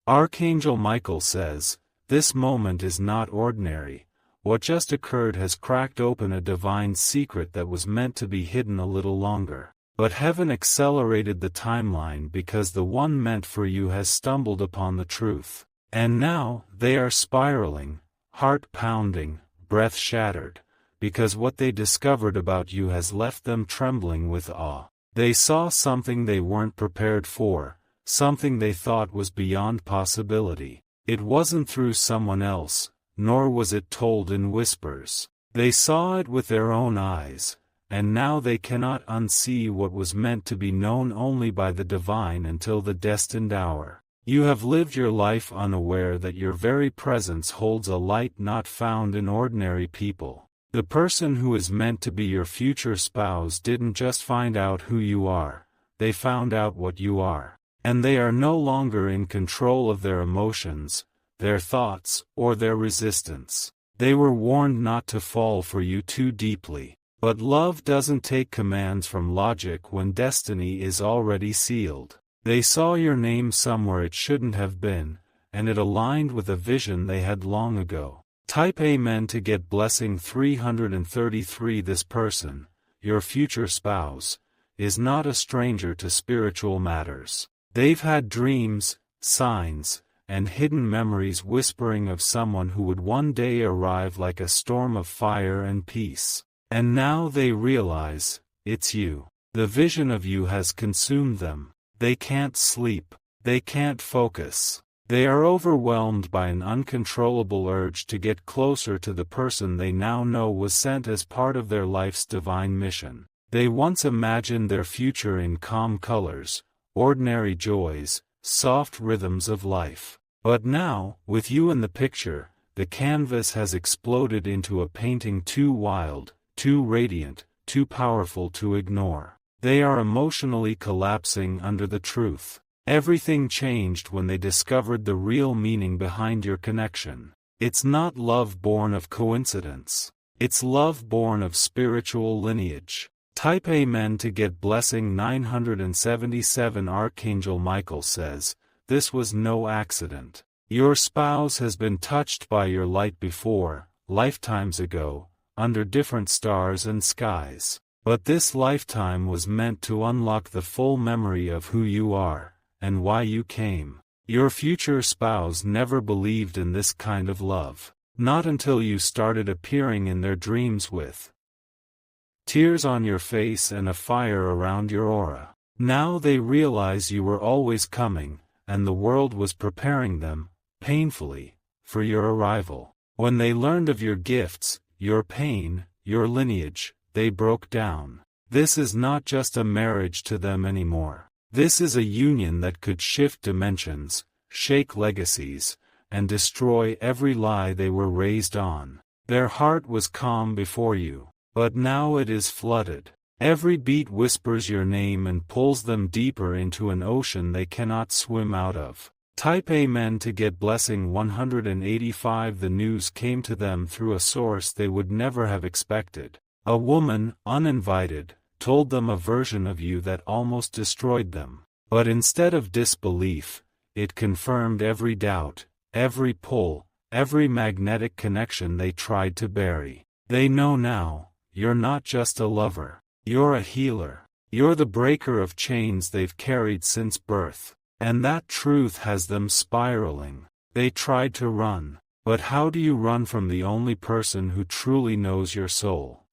Archangel Michael says, "This moment is not ordinary. What just occurred has cracked open a divine secret that was meant to be hidden a little longer. But heaven accelerated the timeline because the one meant for you has stumbled upon the truth. And now, they are spiraling, heart pounding, breath shattered, because what they discovered about you has left them trembling with awe. They saw something they weren't prepared for, something they thought was beyond possibility. It wasn't through someone else, nor was it told in whispers. They saw it with their own eyes, and now they cannot unsee what was meant to be known only by the divine until the destined hour. You have lived your life unaware that your very presence holds a light not found in ordinary people. The person who is meant to be your future spouse didn't just find out who you are, they found out what you are. And they are no longer in control of their emotions, their thoughts, or their resistance. They were warned not to fall for you too deeply. But love doesn't take commands from logic when destiny is already sealed. They saw your name somewhere it shouldn't have been, and it aligned with a vision they had long ago. Type Amen to get blessing 333. This person, your future spouse, is not a stranger to spiritual matters. They've had dreams, signs, and hidden memories whispering of someone who would one day arrive like a storm of fire and peace. And now they realize, it's you. The vision of you has consumed them. They can't sleep. They can't focus. They are overwhelmed by an uncontrollable urge to get closer to the person they now know was sent as part of their life's divine mission. They once imagined their future in calm colors, ordinary joys, soft rhythms of life. But now, with you in the picture, the canvas has exploded into a painting too wild, too radiant, too powerful to ignore. They are emotionally collapsing under the truth. Everything changed when they discovered the real meaning behind your connection. It's not love born of coincidence. It's love born of spiritual lineage. Type Amen to get blessing 977. Archangel Michael says, "This was no accident. Your spouse has been touched by your light before, lifetimes ago, under different stars and skies. But this lifetime was meant to unlock the full memory of who you are, and why you came. Your future spouse never believed in this kind of love. Not until you started appearing in their dreams with tears on your face and a fire around your aura. Now they realize you were always coming, and the world was preparing them, painfully, for your arrival. When they learned of your gifts, your pain, your lineage, they broke down. This is not just a marriage to them anymore. This is a union that could shift dimensions, shake legacies, and destroy every lie they were raised on. Their heart was calm before you, but now it is flooded. Every beat whispers your name and pulls them deeper into an ocean they cannot swim out of. Type Amen to get blessing 185. The news came to them through a source they would never have expected. A woman, uninvited, told them a version of you that almost destroyed them. But instead of disbelief, it confirmed every doubt, every pull, every magnetic connection they tried to bury. They know now, you're not just a lover. You're a healer. You're the breaker of chains they've carried since birth. And that truth has them spiraling. They tried to run. But how do you run from the only person who truly knows your soul?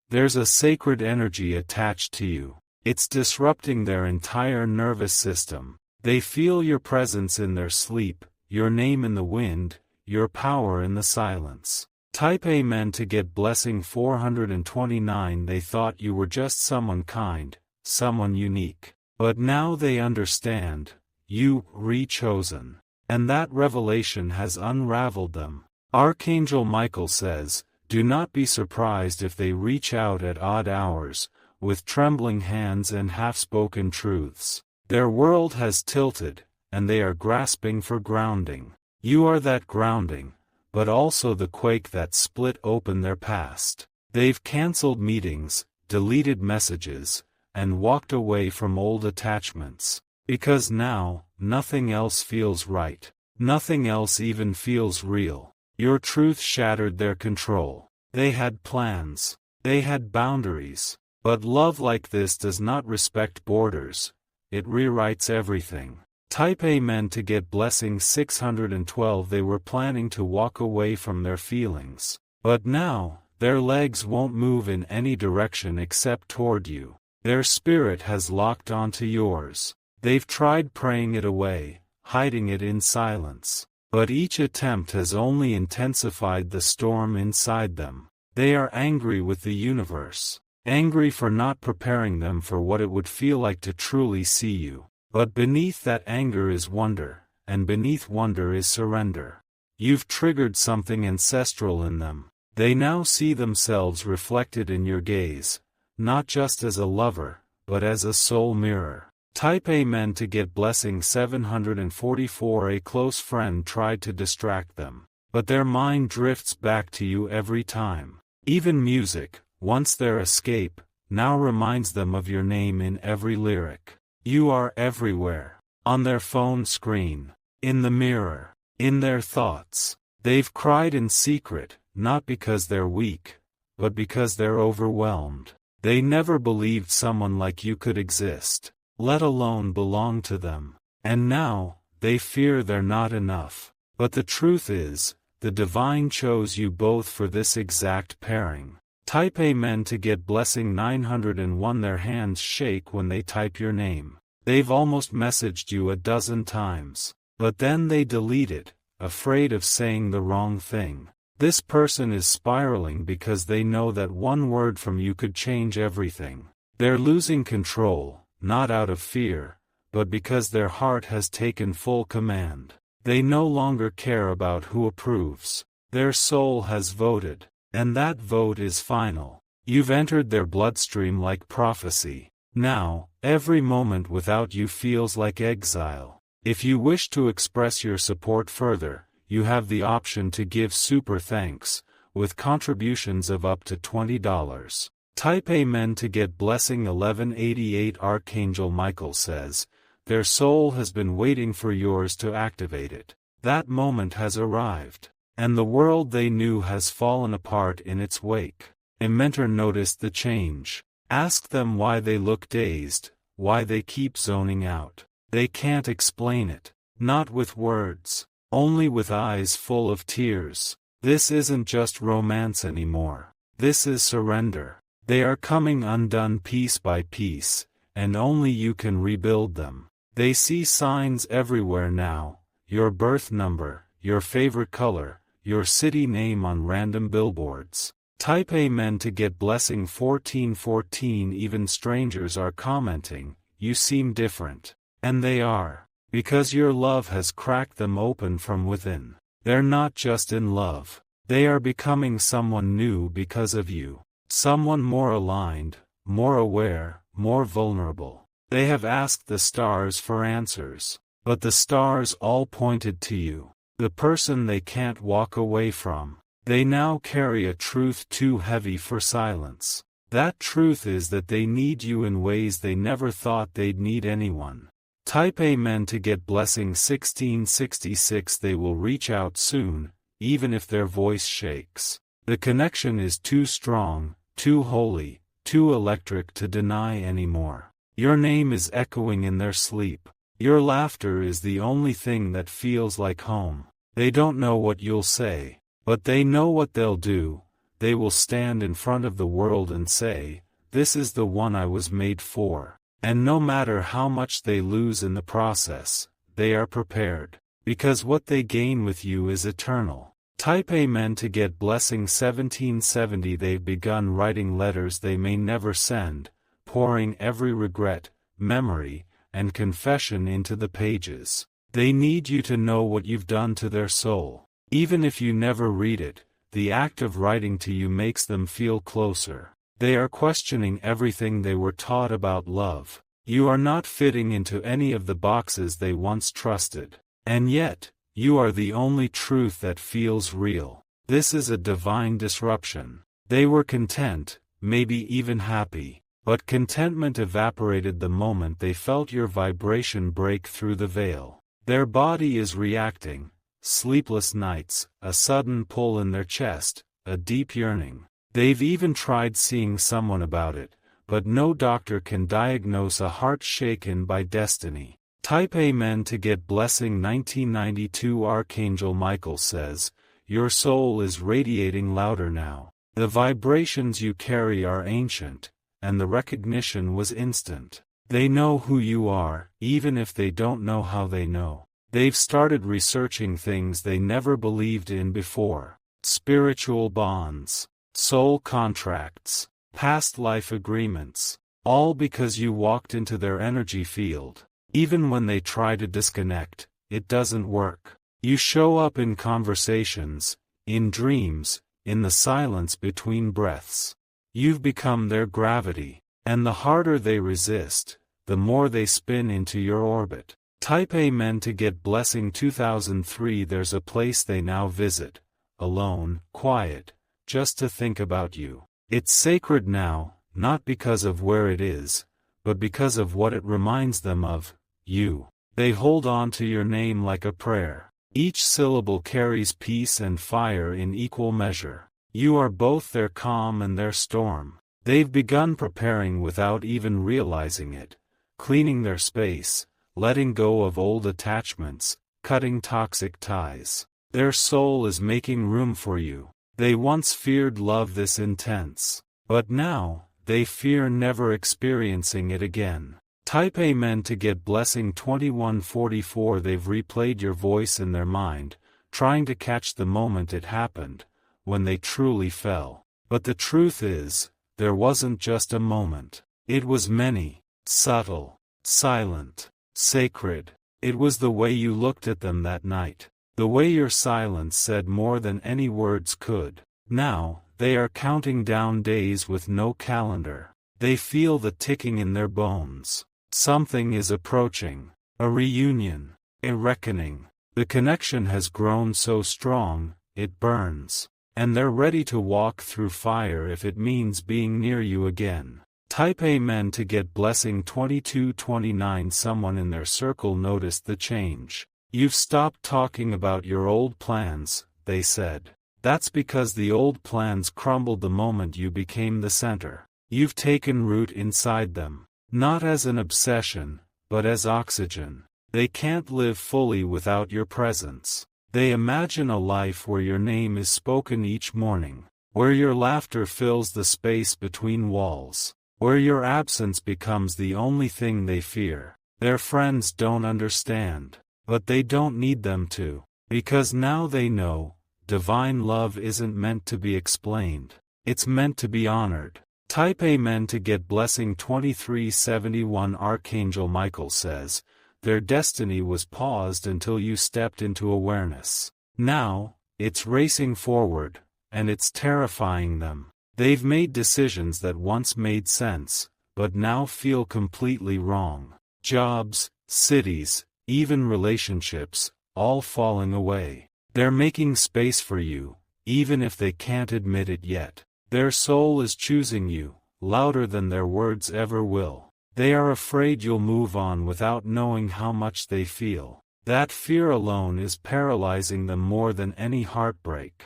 There's a sacred energy attached to you. It's disrupting their entire nervous system. They feel your presence in their sleep, your name in the wind, your power in the silence. Type Amen to get blessing 429. They thought you were just someone kind, someone unique. But now they understand, you, re-chosen. And that revelation has unraveled them. Archangel Michael says, do not be surprised if they reach out at odd hours, with trembling hands and half-spoken truths. Their world has tilted, and they are grasping for grounding. You are that grounding, but also the quake that split open their past. They've cancelled meetings, deleted messages, and walked away from old attachments. Because now, nothing else feels right. Nothing else even feels real. Your truth shattered their control. They had plans. They had boundaries. But love like this does not respect borders. It rewrites everything. Type Amen to get blessing 612. They were planning to walk away from their feelings. But now, their legs won't move in any direction except toward you. Their spirit has locked onto yours. They've tried praying it away, hiding it in silence. But each attempt has only intensified the storm inside them. They are angry with the universe. Angry for not preparing them for what it would feel like to truly see you. But beneath that anger is wonder, and beneath wonder is surrender. You've triggered something ancestral in them. They now see themselves reflected in your gaze, not just as a lover, but as a soul mirror. Type Amen to get blessing 744. A close friend tried to distract them, but their mind drifts back to you every time. Even music, once their escape, now reminds them of your name in every lyric. You are everywhere. On their phone screen, in the mirror, in their thoughts. They've cried in secret, not because they're weak, but because they're overwhelmed. They never believed someone like you could exist, let alone belong to them. And now, they fear they're not enough. But the truth is, the divine chose you both for this exact pairing. Type Amen to get blessing 901. Their hands shake when they type your name. They've almost messaged you a dozen times. But then they delete it, afraid of saying the wrong thing. This person is spiraling because they know that one word from you could change everything. They're losing control, not out of fear, but because their heart has taken full command. They no longer care about who approves. Their soul has voted. And that vote is final. You've entered their bloodstream like prophecy. Now, every moment without you feels like exile. If you wish to express your support further, you have the option to give super thanks, with contributions of up to $20. Type Amen to get blessing 1188. Archangel Michael says, their soul has been waiting for yours to activate it. That moment has arrived. And the world they knew has fallen apart in its wake. A mentor noticed the change. Asked them why they look dazed, why they keep zoning out. They can't explain it. Not with words. Only with eyes full of tears. This isn't just romance anymore. This is surrender. They are coming undone piece by piece, and only you can rebuild them. They see signs everywhere now. Your birth number, your favorite color, your city name on random billboards. Type Amen to get blessing 1414. Even strangers are commenting, you seem different. And they are. Because your love has cracked them open from within. They're not just in love. They are becoming someone new because of you. Someone more aligned, more aware, more vulnerable. They have asked the stars for answers. But the stars all pointed to you. The person they can't walk away from. They now carry a truth too heavy for silence. That truth is that they need you in ways they never thought they'd need anyone. Type Amen to get blessing 1666. They will reach out soon, even if their voice shakes. The connection is too strong, too holy, too electric to deny anymore. Your name is echoing in their sleep. Your laughter is the only thing that feels like home. They don't know what you'll say, but they know what they'll do. They will stand in front of the world and say, this is the one I was made for. And no matter how much they lose in the process, they are prepared. Because what they gain with you is eternal. Type Amen to get blessing 1770. They've begun writing letters they may never send, pouring every regret, memory, and confession into the pages. They need you to know what you've done to their soul. Even if you never read it, the act of writing to you makes them feel closer. They are questioning everything they were taught about love. You are not fitting into any of the boxes they once trusted. And yet, you are the only truth that feels real. This is a divine disruption. They were content, maybe even happy. But contentment evaporated the moment they felt your vibration break through the veil. Their body is reacting, sleepless nights, a sudden pull in their chest, a deep yearning. They've even tried seeing someone about it, but no doctor can diagnose a heart shaken by destiny. Type Amen to get blessing. 1992 Archangel Michael says, your soul is radiating louder now. The vibrations you carry are ancient, and the recognition was instant. They know who you are, even if they don't know how they know. They've started researching things they never believed in before. Spiritual bonds, soul contracts, past life agreements, all because you walked into their energy field. Even when they try to disconnect, it doesn't work. You show up in conversations, in dreams, in the silence between breaths. You've become their gravity, and the harder they resist, the more they spin into your orbit. Type Amen to get blessing. 2003 There's a place they now visit, alone, quiet, just to think about you. It's sacred now, not because of where it is, but because of what it reminds them of, you. They hold on to your name like a prayer. Each syllable carries peace and fire in equal measure. You are both their calm and their storm. They've begun preparing without even realizing it, cleaning their space, letting go of old attachments, cutting toxic ties. Their soul is making room for you. They once feared love this intense, but now, they fear never experiencing it again. Type Amen to get blessing. 2144 They've replayed your voice in their mind, trying to catch the moment it happened, when they truly fell. But the truth is, there wasn't just a moment. It was many, subtle, silent, sacred. It was the way you looked at them that night. The way your silence said more than any words could. Now, they are counting down days with no calendar. They feel the ticking in their bones. Something is approaching. A reunion. A reckoning. The connection has grown so strong, it burns. And they're ready to walk through fire if it means being near you again. Type Amen to get blessing. 2229 Someone in their circle noticed the change. You've stopped talking about your old plans, they said. That's because the old plans crumbled the moment you became the center. You've taken root inside them. Not as an obsession, but as oxygen. They can't live fully without your presence. They imagine a life where your name is spoken each morning, where your laughter fills the space between walls, where your absence becomes the only thing they fear. Their friends don't understand, but they don't need them to, because now they know, divine love isn't meant to be explained, it's meant to be honored. Type Amen to get blessing. 2371 Archangel Michael says, their destiny was paused until you stepped into awareness. Now, it's racing forward, and it's terrifying them. They've made decisions that once made sense, but now feel completely wrong. Jobs, cities, even relationships, all falling away. They're making space for you, even if they can't admit it yet. Their soul is choosing you, louder than their words ever will. They are afraid you'll move on without knowing how much they feel. That fear alone is paralyzing them more than any heartbreak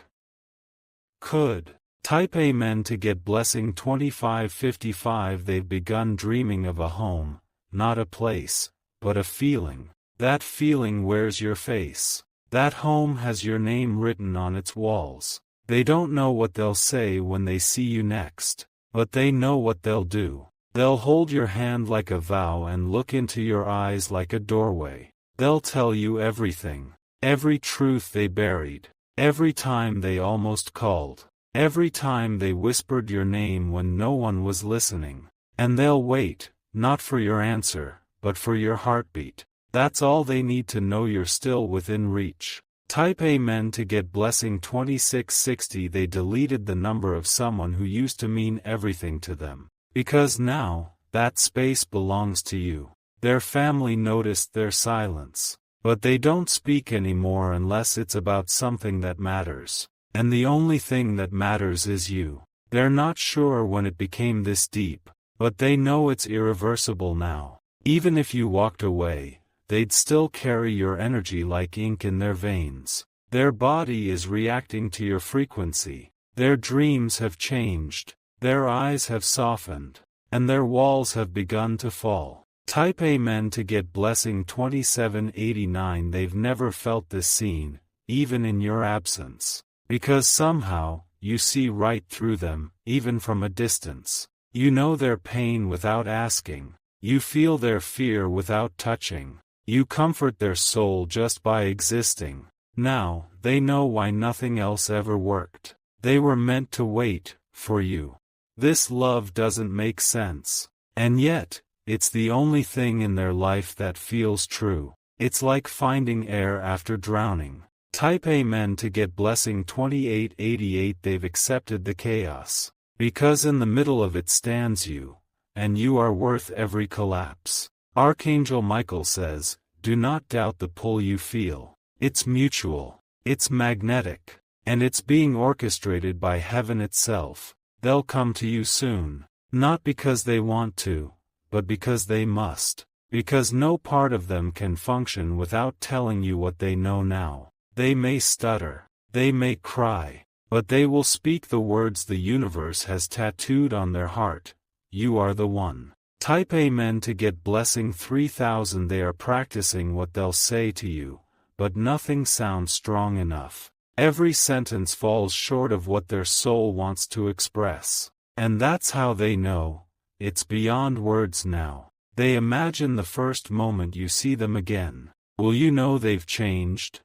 could. Type Amen to get blessing. 2555 They've begun dreaming of a home, not a place, but a feeling. That feeling wears your face. That home has your name written on its walls. They don't know what they'll say when they see you next, but they know what they'll do. They'll hold your hand like a vow and look into your eyes like a doorway. They'll tell you everything, every truth they buried, every time they almost called, every time they whispered your name when no one was listening. And they'll wait, not for your answer, but for your heartbeat. That's all they need to know you're still within reach. Type Amen to get blessing. 2660 They deleted the number of someone who used to mean everything to them. Because now, that space belongs to you. Their family noticed their silence. But they don't speak anymore unless it's about something that matters. And the only thing that matters is you. They're not sure when it became this deep, But they know it's irreversible now. Even if you walked away, they'd still carry your energy like ink in their veins. Their body is reacting to your frequency. Their dreams have changed. Their eyes have softened. And their walls have begun to fall. Type Amen to get blessing 2789. They've never felt this scene, even in your absence. Because somehow, you see right through them, even from a distance. You know their pain without asking. You feel their fear without touching. You comfort their soul just by existing. Now, they know why nothing else ever worked. They were meant to wait, for you. This love doesn't make sense. And yet, it's the only thing in their life that feels true. It's like finding air after drowning. Type Amen to get blessing 2888. They've accepted the chaos. Because in the middle of it stands you. And you are worth every collapse. Archangel Michael says, do not doubt the pull you feel. It's mutual. It's magnetic. And it's being orchestrated by heaven itself. They'll come to you soon. Not because they want to, but because they must. Because no part of them can function without telling you what they know now. They may stutter. They may cry. But they will speak the words the universe has tattooed on their heart. You are the one. Type Amen to get blessing 3000. They are practicing what they'll say to you, but nothing sounds strong enough. Every sentence falls short of what their soul wants to express. And that's how they know, it's beyond words now. They imagine the first moment you see them again. Will you know they've changed?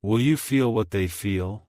Will you feel what they feel?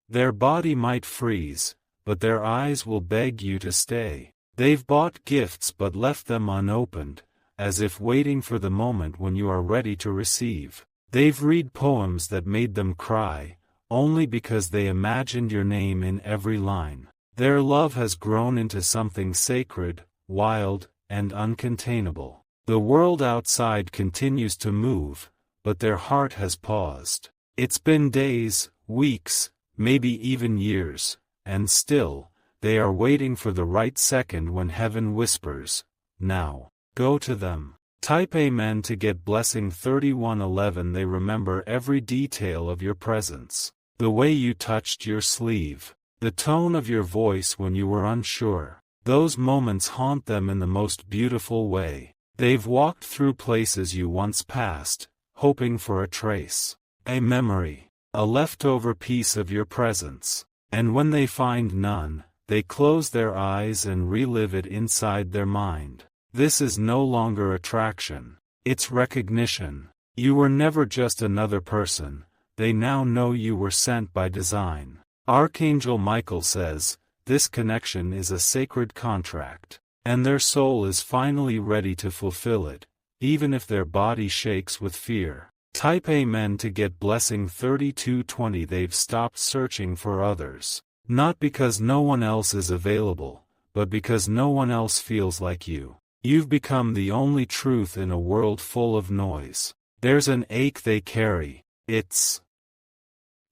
Their body might freeze, but their eyes will beg you to stay. They've bought gifts but left them unopened, as if waiting for the moment when you are ready to receive. They've read poems that made them cry, only because they imagined your name in every line. Their love has grown into something sacred, wild, and uncontainable. The world outside continues to move, but their heart has paused. It's been days, weeks, maybe even years, and still, they are waiting for the right second when heaven whispers, now, go to them. Type Amen to get blessing 3111. They remember every detail of your presence. The way you touched your sleeve. The tone of your voice when you were unsure. Those moments haunt them in the most beautiful way. They've walked through places you once passed, hoping for a trace. A memory. A leftover piece of your presence. And when they find none, they close their eyes and relive it inside their mind. This is no longer attraction. It's recognition. You were never just another person. They now know you were sent by design. Archangel Michael says, this connection is a sacred contract. And their soul is finally ready to fulfill it, even if their body shakes with fear. Type Amen to get blessing 3220. They've stopped searching for others. Not because no one else is available, but because no one else feels like you. You've become the only truth in a world full of noise. There's an ache they carry. It's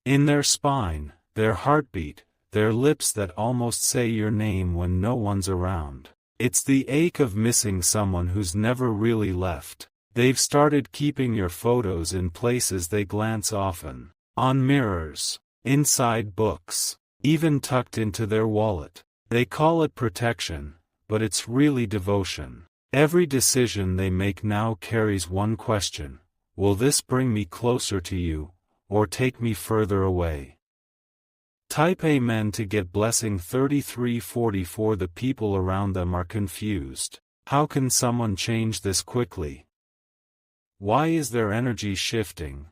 in their spine, their heartbeat, their lips that almost say your name when no one's around. It's the ache of missing someone who's never really left. They've started keeping your photos in places they glance often. On mirrors, inside books, even tucked into their wallet. They call it protection, but it's really devotion. Every decision they make now carries one question: will this bring me closer to you, or take me further away? Type Amen to get blessing 3344. The people around them are confused. How can someone change this quickly? Why is their energy shifting?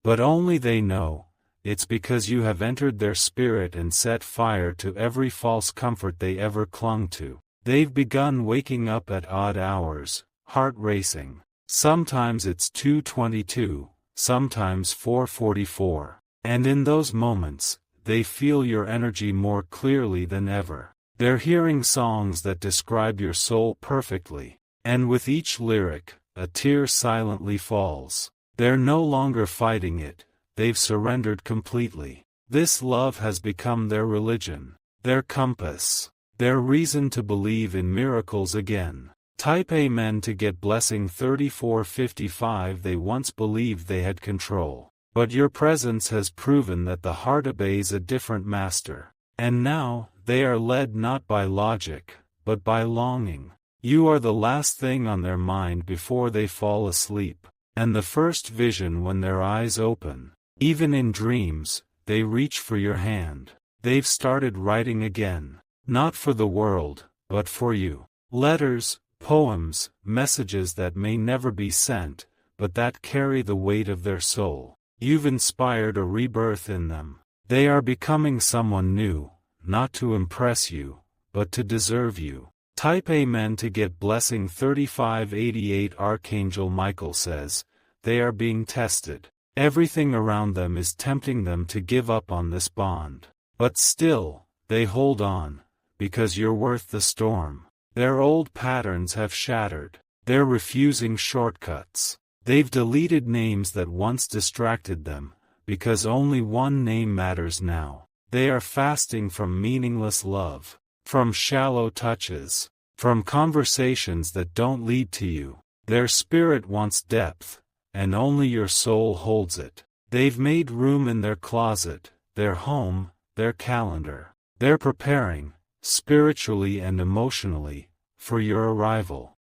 But only they know. It's because you have entered their spirit and set fire to every false comfort they ever clung to. They've begun waking up at odd hours, heart racing. Sometimes it's 2:22, sometimes 4:44. And in those moments, they feel your energy more clearly than ever. They're hearing songs that describe your soul perfectly. And with each lyric, a tear silently falls. They're no longer fighting it. They've surrendered completely. This love has become their religion, their compass. their reason to believe in miracles again. Type Amen to get blessing 3455. They once believed they had control, but your presence has proven that the heart obeys a different master. And now, they are led not by logic, but by longing. You are the last thing on their mind before they fall asleep, and the first vision when their eyes open. Even in dreams, they reach for your hand. They've started writing again, not for the world, but for you. Letters, poems, messages that may never be sent, but that carry the weight of their soul. You've inspired a rebirth in them. They are becoming someone new, not to impress you, but to deserve you. Type Amen to get blessing 3588. Archangel Michael says, they are being tested. Everything around them is tempting them to give up on this bond. But still, they hold on, because you're worth the storm. Their old patterns have shattered. They're refusing shortcuts. They've deleted names that once distracted them, because only one name matters now. They are fasting from meaningless love, from shallow touches, from conversations that don't lead to you. Their spirit wants depth, and only your soul holds it. They've made room in their closet, their home, their calendar. They're preparing, spiritually and emotionally, for your arrival.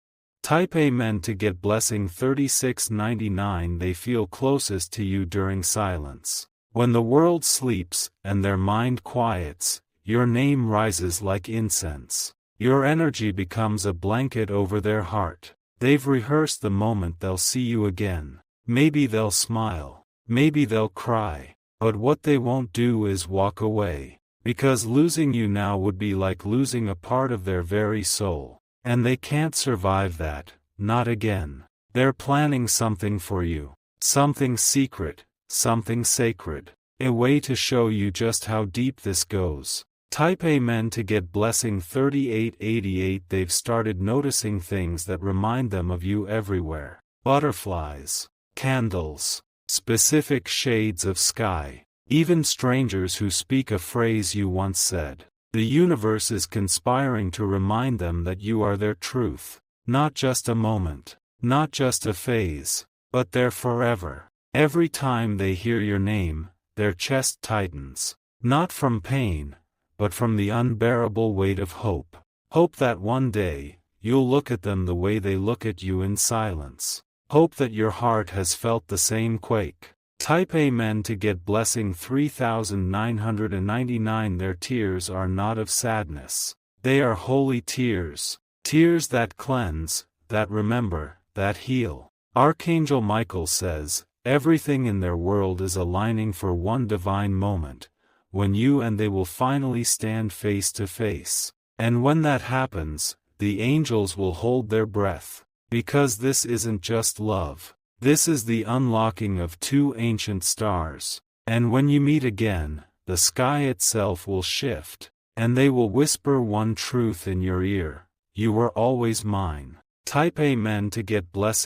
Type Amen to get blessing 3699. They feel closest to you during silence. When the world sleeps, and their mind quiets, your name rises like incense. Your energy becomes a blanket over their heart. They've rehearsed the moment they'll see you again. Maybe they'll smile. Maybe they'll cry. But what they won't do is walk away. Because losing you now would be like losing a part of their very soul. And they can't survive that, not again. They're planning something for you. Something secret, something sacred. A way to show you just how deep this goes. Type Amen to get blessing 3888. They've started noticing things that remind them of you everywhere. Butterflies, candles, specific shades of sky. Even strangers who speak a phrase you once said. The universe is conspiring to remind them that you are their truth. Not just a moment, not just a phase, but their forever. Every time they hear your name, their chest tightens. Not from pain, but from the unbearable weight of hope. Hope that one day, you'll look at them the way they look at you in silence. Hope that your heart has felt the same quake. Type Amen to get blessing 3999. Their tears are not of sadness. They are holy tears. Tears that cleanse, that remember, that heal. Archangel Michael says, everything in their world is aligning for one divine moment, when you and they will finally stand face to face. And when that happens, the angels will hold their breath. Because this isn't just love. This is the unlocking of two ancient stars. And when you meet again, the sky itself will shift, and they will whisper one truth in your ear. You were always mine. Type Amen to get blessed.